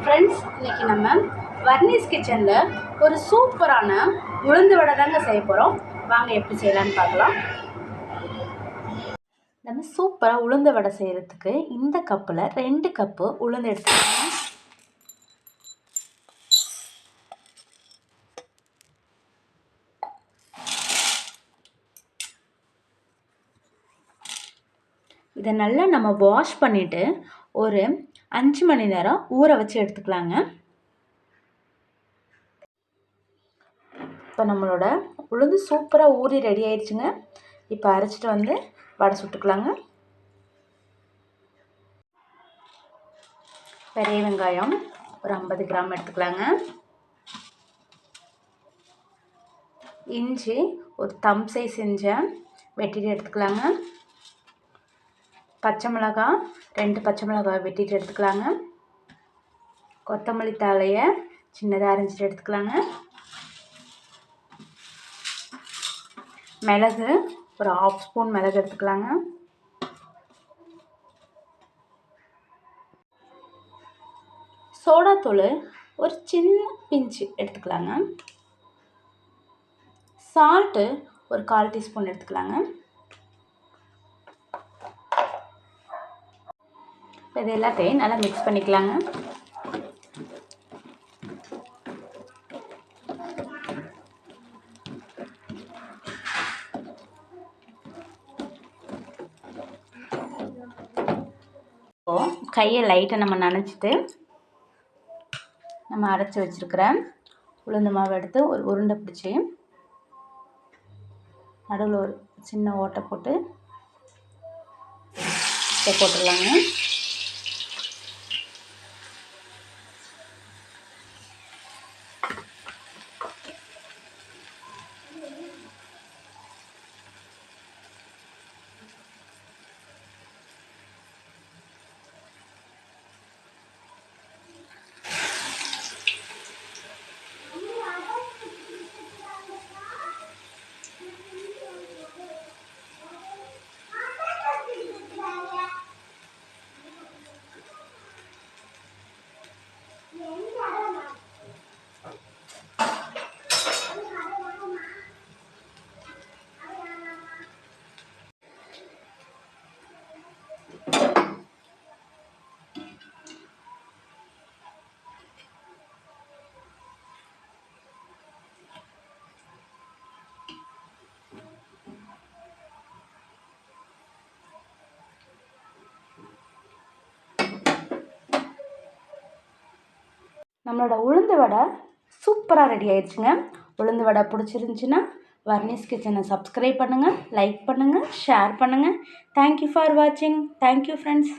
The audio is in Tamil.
ஃப்ரெண்ட்ஸ், இன்றைக்கி நம்ம வர்னிஸ் கிச்சனில் ஒரு சூப்பரான உளுந்து வடை தாங்க செய்ய போகிறோம். வாங்க எப்படி செய்யலான்னு பார்க்கலாம். நம்ம சூப்பராக உளுந்து வடை செய்கிறதுக்கு இந்த கப்பில் 2 கப்பு உளுந்து எடுத்துக்கலாம். இதை நல்லா நம்ம வாஷ் பண்ணிவிட்டு ஒரு 5 மணி நேரம் ஊற வச்சு எடுத்துக்கலாங்க. இப்போ நம்மளோட உளுந்து சூப்பராக ஊறி ரெடி ஆயிடுச்சுங்க. இப்போ அரைச்சிட்டு வந்து வடை சுட்டுக்கலாங்க. பெரிய வெங்காயம் ஒரு 50 கிராம் எடுத்துக்கலாங்க. இஞ்சி ஒரு தம் சைஸ் இஞ்சி வெட்டிட்டு எடுத்துக்கலாங்க. பச்சை மிளகாய் 2 பச்சை மிளகாய் வெட்டிட்டு எடுத்துக்கலாங்க. கொத்தமல்லி தழையை சின்னதாக அரைஞ்சிட்டு எடுத்துக்கலாங்க. மிளகு ஒரு 1/2 ஸ்பூன் மிளகு எடுத்துக்கலாங்க. சோடாத்தூள் ஒரு சின்ன பிஞ்சு எடுத்துக்கலாங்க. சால்ட்டு ஒரு 1/4 டீஸ்பூன் எடுத்துக்கலாங்க. இது எல்லாத்தையும் நல்லா மிக்ஸ் பண்ணிக்கலாங்க. கையை லைட்டாக நம்ம நனைச்சிட்டு நம்ம அரைச்சி வச்சுருக்கிற உளுந்து மாவு எடுத்து ஒரு உருண்டை பிடிச்சி நடுவில் ஒரு சின்ன ஓட்டை போட்டு போட்டுடலாங்க. நம்மளோட உளுந்து வடை சூப்பராக ரெடி ஆயிடுச்சுங்க. உளுந்து வடை பிடிச்சிருந்துச்சின்னா வர்னிஸ் கிச்சனை சப்ஸ்கிரைப் பண்ணுங்கள், லைக் பண்ணுங்கள், ஷேர் பண்ணுங்கள். தேங்க்யூ ஃபார் வாட்சிங். Thank you friends.